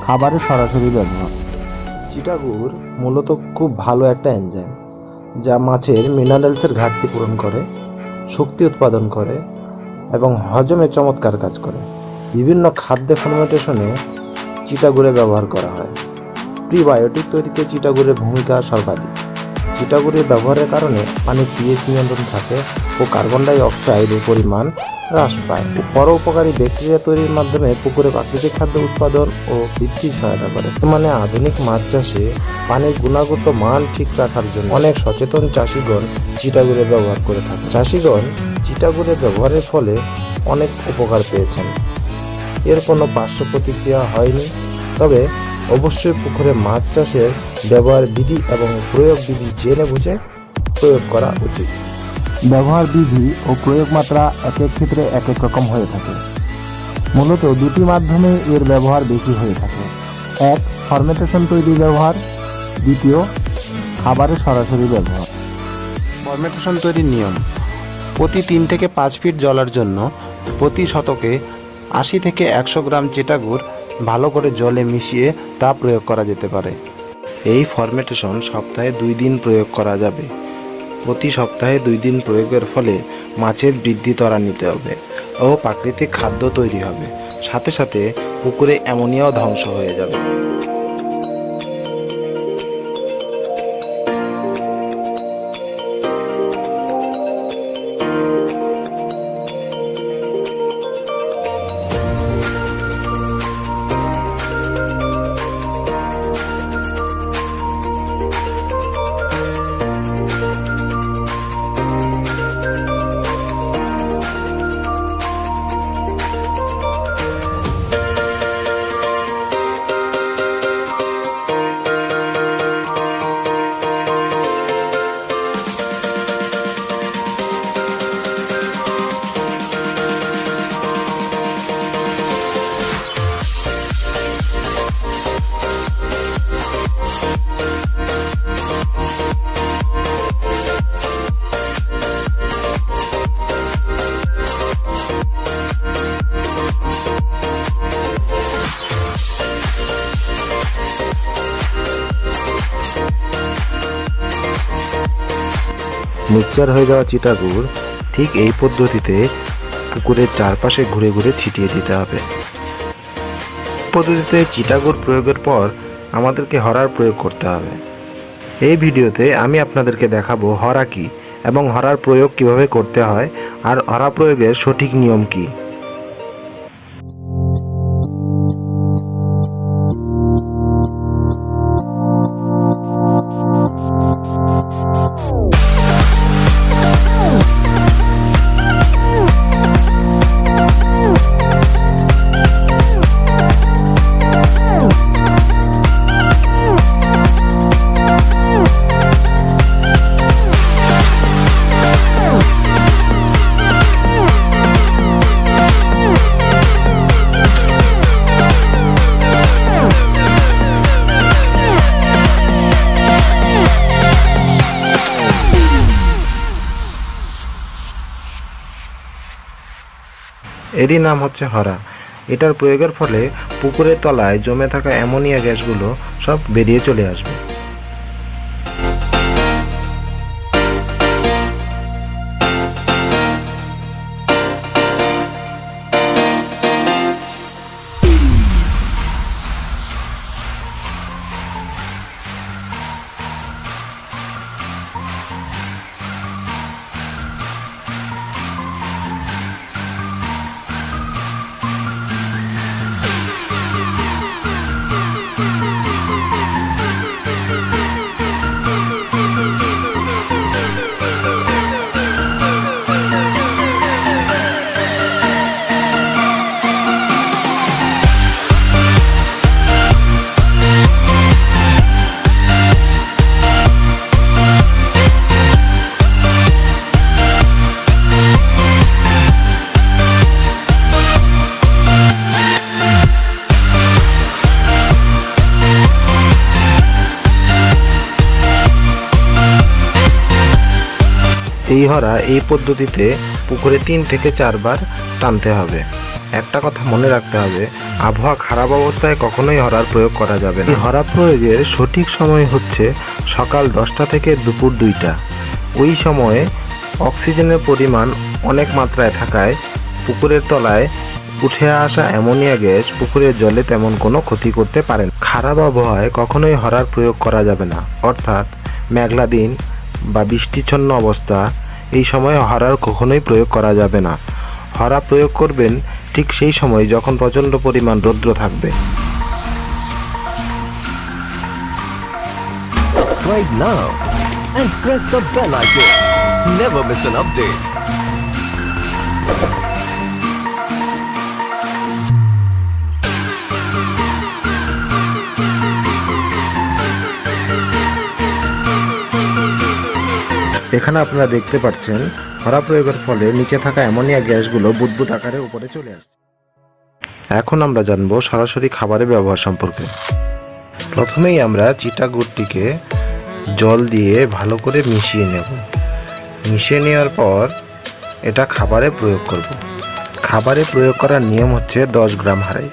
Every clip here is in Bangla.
খাবারে সরাসরি ব্যবহার। চিটা গুড় মূলত খুব ভালো একটা এনজাইম, যা মাছের মিনারেলসের ঘাটতি পূরণ করে, শক্তি উৎপাদন করে এবং হজমে চমৎকার কাজ করে। বিভিন্ন খাদ্য ফার্মেন্টেশনে চিটা গুড়ের ব্যবহার করা হয়। প্রিবায়োটিক তৈরিতে চিটা গুড়ের ভূমিকা সর্বাধিক। চিটা গুড়ের ব্যবহারের কারণে পানির পিএইচ নিয়ন্ত্রণ থাকে ও কার্বন ডাই অক্সাইডের পরিমাণ হ্রাস পায়। পরোপকারী ব্যাকটেরিয়া তৈরির মাধ্যমে পুকুরে প্রাকৃতিক খাদ্য উৎপাদন ও বৃদ্ধি সহায়তা করে। বর্তমানে আধুনিক মাছ চাষে পানির গুণগত মান ঠিক রাখার জন্য অনেক সচেতন চাষিগণ চিটা গুড়ের ব্যবহার করে থাকে। চাষিগণ চিটা গুড়ের ব্যবহারের ফলে অনেক উপকার পেয়েছেন। এর কোনো পার্শ্ব প্রতিক্রিয়া হয়নি, তবে অবশ্যই পুকুরে মাছ চাষের ব্যবহার বিধি এবং প্রয়োগ বিধি জেনে বুঝে প্রয়োগ করা উচিত। ব্যবহার বিধি ও প্রয়োগ মাত্রা এক এক ক্ষেত্রে এক এক রকম হয়ে থাকে। মূলত দুটি মাধ্যমে এর ব্যবহার বেশি হয়ে থাকে। এক, ফার্মেন্টেশন তৈরি ব্যবহার। দ্বিতীয়, খাবারে সরাসরি ব্যবহার। ফার্মেন্টেশন তৈরির নিয়ম: প্রতি 3 থেকে 5 ফিট জলের জন্য প্রতি শতকে 80 থেকে 100 গ্রাম চিটা গুড় ভালো করে জলে মিশিয়ে তা প্রয়োগ করা যেতে পারে। এই ফার্মেন্টেশন সপ্তাহে 2 দিন প্রয়োগ করা যাবে। প্রতি সপ্তাহে 2 দিন প্রয়োগের ফলে মাছের বৃদ্ধি ত্বরান্বিত হবে ও প্রাকৃতিক খাদ্য তৈরি হবে। সাথে সাথে পুকুরে অ্যামোনিয়াও ধ্বংস হয়ে যাবে। মিক্সচার হয়ে যাওয়া চিটা গুড় ঠিক এই পদ্ধতিতে পুকুরের চারপাশে ঘুরে ঘুরে ছিটিয়ে দিতে হবে। পদ্ধতিতে চিটা গুড় প্রয়োগের পর আমাদেরকে হরার প্রয়োগ করতে হবে। এই ভিডিওতে আমি আপনাদেরকে দেখাবো হরা কি এবং হরার প্রয়োগ কিভাবে করতে হয় আর হরা প্রয়োগের সঠিক নিয়ম কি। এরই নাম হচ্ছে হরা। এটার প্রয়োগের ফলে পুকুরের তলায় জমে থাকা অ্যামোনিয়া গ্যাসগুলো সব বেরিয়ে চলে আসবে। এই হরা এই পদ্ধতিতে পুকুরে 3 থেকে 4 বার টানতে হবে। একটা কথা মনে রাখতে হবে, আবহাওয়া খারাপ অবস্থায় কখনোই হরার প্রয়োগ করা যাবে না। হরা প্রয়োগের সঠিক সময় হচ্ছে সকাল 10টা থেকে দুপুর 2টা। ওই সময়ে অক্সিজেনের পরিমাণ অনেক মাত্রায় থাকায় পুকুরের তলায় উঠে আসা অ্যামোনিয়া গ্যাস পুকুরের জলে তেমন কোনো ক্ষতি করতে পারে না। খারাপ আবহাওয়ায় কখনোই হরার প্রয়োগ করা যাবে না, অর্থাৎ মেঘলা দিন বা বৃষ্টিচ্ছন্ন অবস্থা, এই সময় হরার কখনোই প্রয়োগ করা যাবে না। হরা প্রয়োগ করবেন ঠিক সেই সময় যখন প্রচণ্ড পরিমাণ রৌদ্র থাকবে। Subscribe now and press the bell icon. Never miss an update. এখানে আপনারা দেখতে পাচ্ছেন হরা প্রয়োগের ফলে নিচে থাকা অ্যামোনিয়া গ্যাসগুলো বুদবুদ আকারে উপরে চলে আসছে। এখন আমরা জানবো সরাসরি খাবারের ব্যবহার সম্পর্কে। প্রথমেই আমরা চিটা গুড়টিকে জল দিয়ে ভালো করে মিশিয়ে নেব। মিশিয়ে নেওয়ার পর এটা খাবারে প্রয়োগ করব। খাবারে প্রয়োগ করার নিয়ম হচ্ছে 10 গ্রাম হারাই,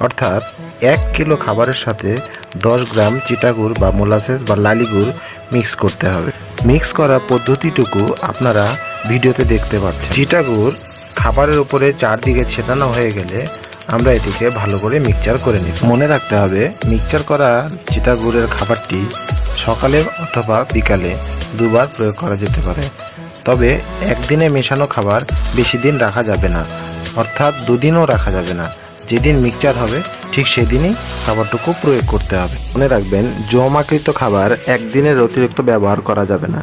অর্থাৎ 1 কিলো খাবারের সাথে 10 গ্রাম চিটা গুড় বা মোলাসেস বা লালি গুড় মিক্স করতে হবে। মিক্স করার পদ্ধতিটুকু আপনারা ভিডিওতে দেখতে পাচ্ছেন। চিটা গুড় খাবারের উপরে চারদিকে ছেটানো হয়ে গেলে আমরা এটিকে ভালো করে মিক্সচার করে নিই। মনে রাখতে হবে, মিক্সচার করা চিটা গুড়ের খাবারটি সকালে অথবা বিকালে দুবার প্রয়োগ করা যেতে পারে। তবে একদিনে মেশানো খাবার বেশি দিন রাখা যাবে না, অর্থাৎ 2 দিনও রাখা যাবে না। যেদিন মিক্সচার হবে ঠিক সেদিনই খাবারটুকু প্রয়োগ করতে হবে। মনে রাখবেন, জমাকৃত খাবার একদিনের অতিরিক্ত ব্যবহার করা যাবে না।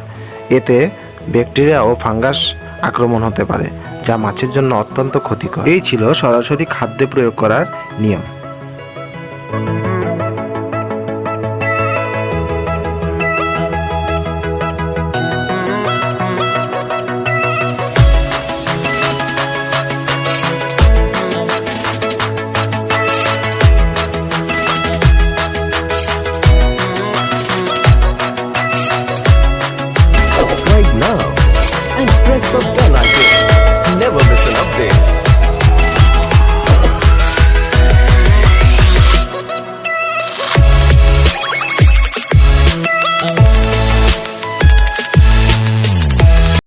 এতে ব্যাকটেরিয়া ও ফাঙ্গাস আক্রমণ হতে পারে, যা মাছের জন্য অত্যন্ত ক্ষতিকর। এই ছিল সরাসরি খাদ্যে প্রয়োগ করার নিয়ম।